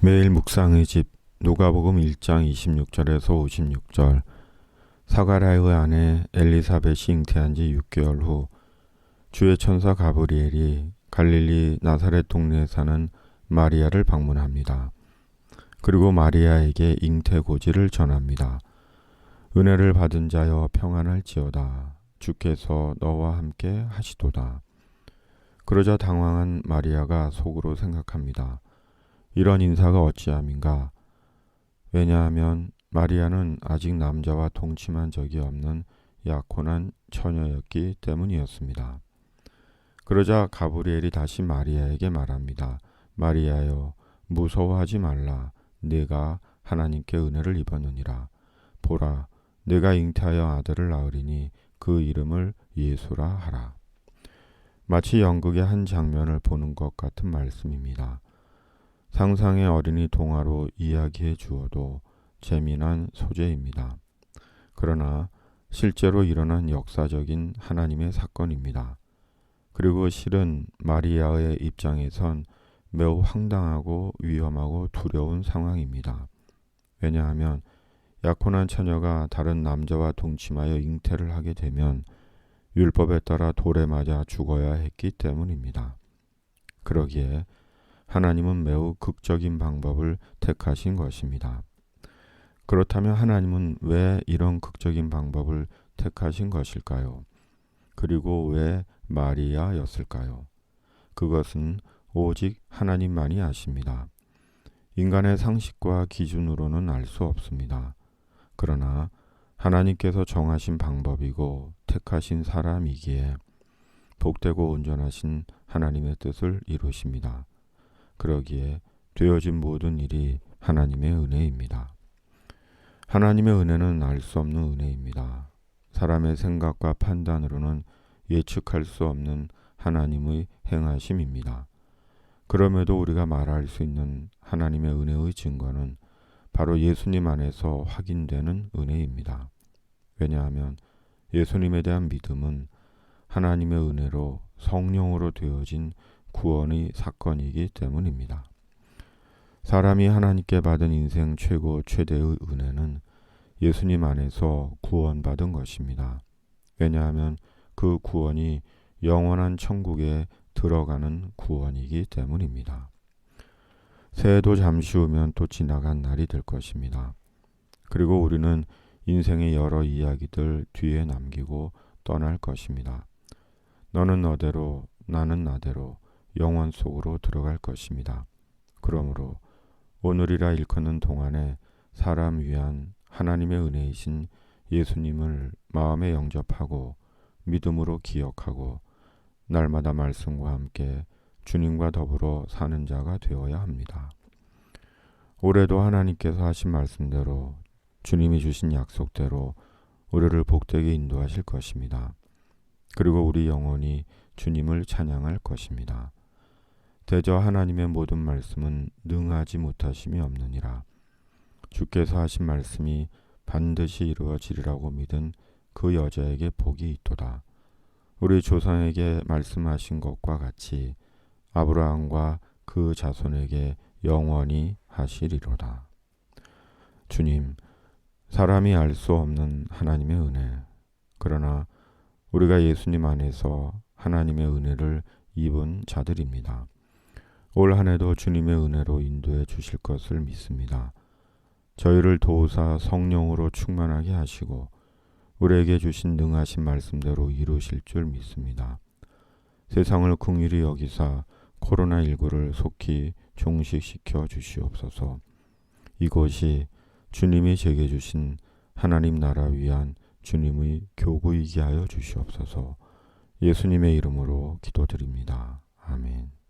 매일 묵상의 집 누가복음 1장 26절에서 56절. 사가랴의 아내 엘리사벳이 잉태한 지 6개월 후 주의 천사 가브리엘이 갈릴리 나사렛 동네에 사는 마리아를 방문합니다. 그리고 마리아에게 잉태 고지를 전합니다. 은혜를 받은 자여 평안할지어다. 주께서 너와 함께 하시도다. 그러자 당황한 마리아가 속으로 생각합니다. 이런 인사가 어찌함인가? 왜냐하면 마리아는 아직 남자와 동침한 적이 없는 약혼한 처녀였기 때문이었습니다. 그러자 가브리엘이 다시 마리아에게 말합니다. 마리아여, 무서워하지 말라. 네가 하나님께 은혜를 입었느니라. 보라, 네가 잉태하여 아들을 낳으리니 그 이름을 예수라 하라. 마치 연극의 한 장면을 보는 것 같은 말씀입니다. 상상의 어린이 동화로 이야기해 주어도 재미난 소재입니다. 그러나 실제로 일어난 역사적인 하나님의 사건입니다. 그리고 실은 마리아의 입장에선 매우 황당하고 위험하고 두려운 상황입니다. 왜냐하면 약혼한 처녀가 다른 남자와 동침하여 잉태를 하게 되면 율법에 따라 돌에 맞아 죽어야 했기 때문입니다. 그러기에 하나님은 매우 극적인 방법을 택하신 것입니다. 그렇다면 하나님은 왜 이런 극적인 방법을 택하신 것일까요? 그리고 왜 마리아였을까요? 그것은 오직 하나님만이 아십니다. 인간의 상식과 기준으로는 알 수 없습니다. 그러나 하나님께서 정하신 방법이고 택하신 사람이기에 복되고 온전하신 하나님의 뜻을 이루십니다. 그러기에 되어진 모든 일이 하나님의 은혜입니다. 하나님의 은혜는 알 수 없는 은혜입니다. 사람의 생각과 판단으로는 예측할 수 없는 하나님의 행하심입니다. 그럼에도 우리가 말할 수 있는 하나님의 은혜의 증거는 바로 예수님 안에서 확인되는 은혜입니다. 왜냐하면 예수님에 대한 믿음은 하나님의 은혜로 성령으로 되어진 구원의 사건이기 때문입니다. 사람이 하나님께 받은 인생 최고 최대의 은혜는 예수님 안에서 구원받은 것입니다. 왜냐하면 그 구원이 영원한 천국에 들어가는 구원이기 때문입니다. 새해도 잠시 후면 또 지나간 날이 될 것입니다. 그리고 우리는 인생의 여러 이야기들 뒤에 남기고 떠날 것입니다. 너는 너대로, 나는 나대로 영원 속으로 들어갈 것입니다. 그러므로 오늘이라 일컫는 동안에 사람 위한 하나님의 은혜이신 예수님을 마음에 영접하고 믿음으로 기억하고 날마다 말씀과 함께 주님과 더불어 사는 자가 되어야 합니다. 올해도 하나님께서 하신 말씀대로 주님이 주신 약속대로 우리를 복되게 인도하실 것입니다. 그리고 우리 영혼이 주님을 찬양할 것입니다. 대저 하나님의 모든 말씀은 능하지 못하심이 없느니라. 주께서 하신 말씀이 반드시 이루어지리라고 믿은 그 여자에게 복이 있도다. 우리 조상에게 말씀하신 것과 같이 아브라함과 그 자손에게 영원히 하시리로다. 주님, 사람이 알 수 없는 하나님의 은혜, 그러나 우리가 예수님 안에서 하나님의 은혜를 입은 자들입니다. 올 한 해도 주님의 은혜로 인도해 주실 것을 믿습니다. 저희를 도우사 성령으로 충만하게 하시고 우리에게 주신 능하신 말씀대로 이루실 줄 믿습니다. 세상을 긍휼히 여기사 코로나19를 속히 종식시켜 주시옵소서. 이곳이 주님이 제게 주신 하나님 나라 위한 주님의 교구이게 하여 주시옵소서. 예수님의 이름으로 기도드립니다. 아멘.